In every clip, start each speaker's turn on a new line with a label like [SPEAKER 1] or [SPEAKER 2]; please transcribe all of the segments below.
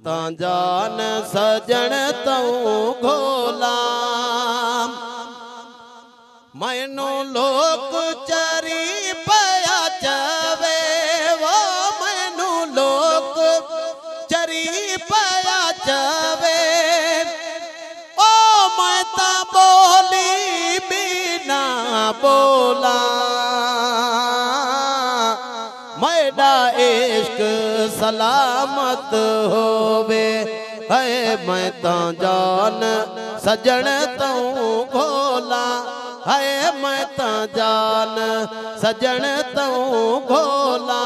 [SPEAKER 1] मैं जान सजन तूं घोला मैनू लोक चरी पया चवे वो मैनू लोक चरी पया चवे ओ मैं ता बोली बिना बोला मैडा इश्क सलामत होवे है मैं ता जान सजन तूं घोला है मैं ता जान सजन तूं घोला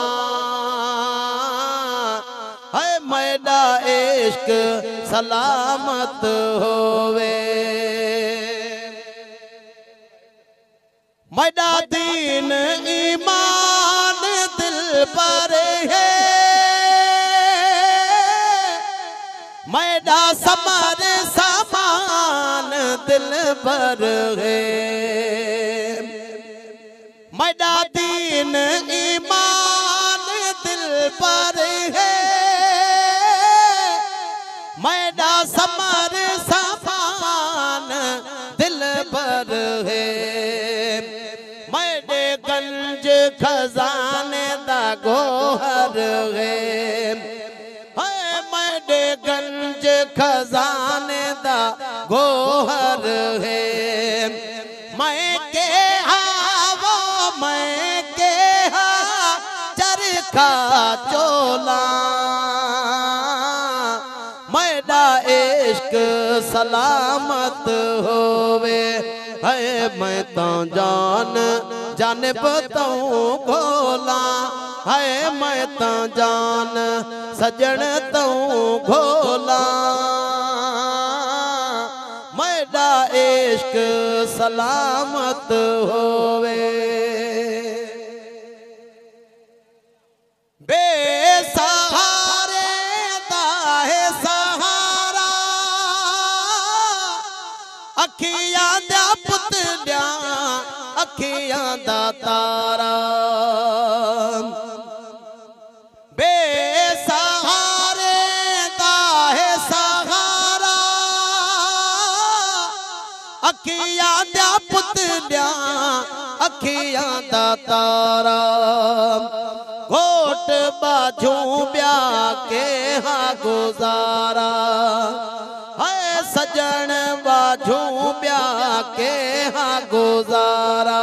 [SPEAKER 1] है मैडा इश्क सलामत होवे मैडा दीन ईमान दिल पर है मैडा समर समान दिल पर है मैडा दीन ईमान दिल पर है मैडा समर समान दिल पर है मैडे गंज खजाने दा गोहर है मैडे गंज खजाने दा गोहर है मैं के वो मैं के चरखा चोला मैडा इश्क सलामत होवे है मैं ता जान जाने बताऊं घोला है मैं ता जान सजन तूं घोला मैडा इश्क सलामत होवे बेसहारे दा है सहारा अखियां दा पुतलिया अखियां दा तारा बेसहारे दा है सहारा अखियां दा पुतलिया अखियां दा तारा घोट बाजू ब्या के हाँ गुजारा है सजन बाजू ब्या के हाँ गुजारा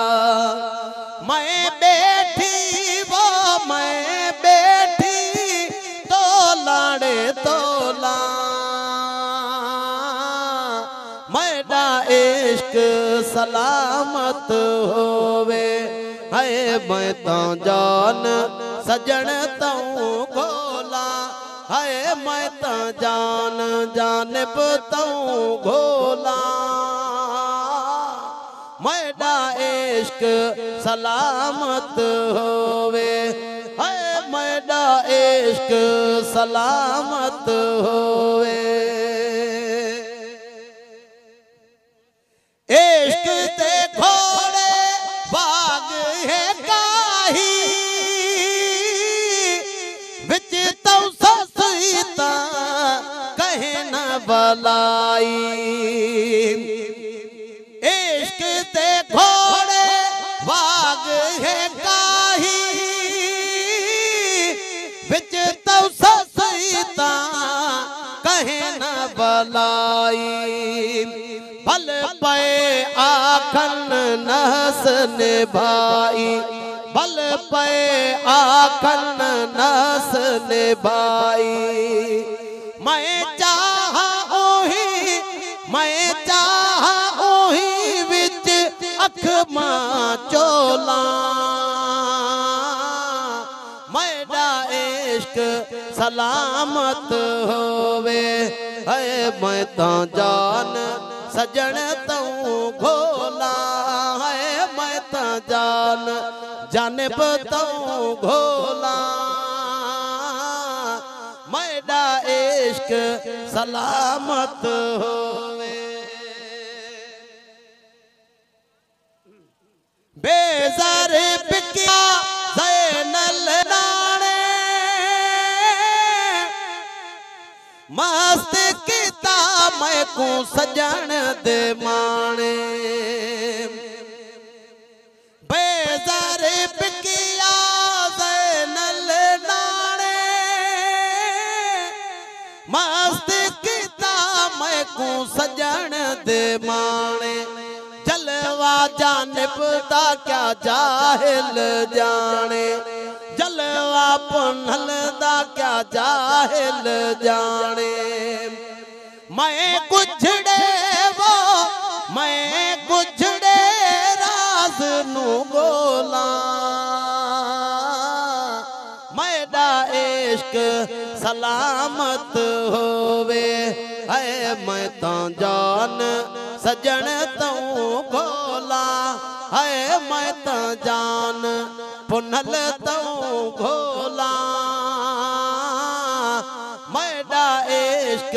[SPEAKER 1] मैं बैठी वो मैं बैठी तो लाड़े तोला मैडा इश्क सलामत होवे है मैं ता जान सजन तूं घोला है मैं ता जान जानब तूं घोला मैडा इश्क सलामत होवे है मैडा इश्क सलामत होवे इश्क ते घोड़े बाग है काही विच तौ ससीता कहे न बलाई इश्क ते घोड़े बाग है काही विच तौ ससीता कहे न बलाई भल पे आखन नहस निभाई भल पे आखन नहस निभाई मैं चाह ओही विच अख मां चोला मैडा इश्क सलामत होवे है मैं ता जान सजन तूं घोला है मैं ता जान जानब तूं घोला मैडा इश्क सलामत होवे बेजार बिकिया जैनल नाने को सजन दे माने बेजार बिकिया ज़ैनल नाने मस्त किता मैं को सजन दे माने जलवा जानिब दा क्या जाहिल जाने जलवा पुनल दा क्या जाहिल जाने मैं गुजड़े वो मैं गुजड़े राज नू गोला मैडा इश्क सलामत होवे है मैं तो जान सजन तू गोला है मैं तो जान पुनल तू गोला मैडा इश्क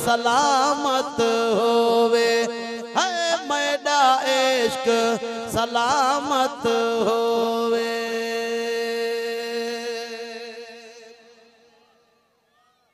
[SPEAKER 1] सलामत होवे है मैडा इश्क सलामत हो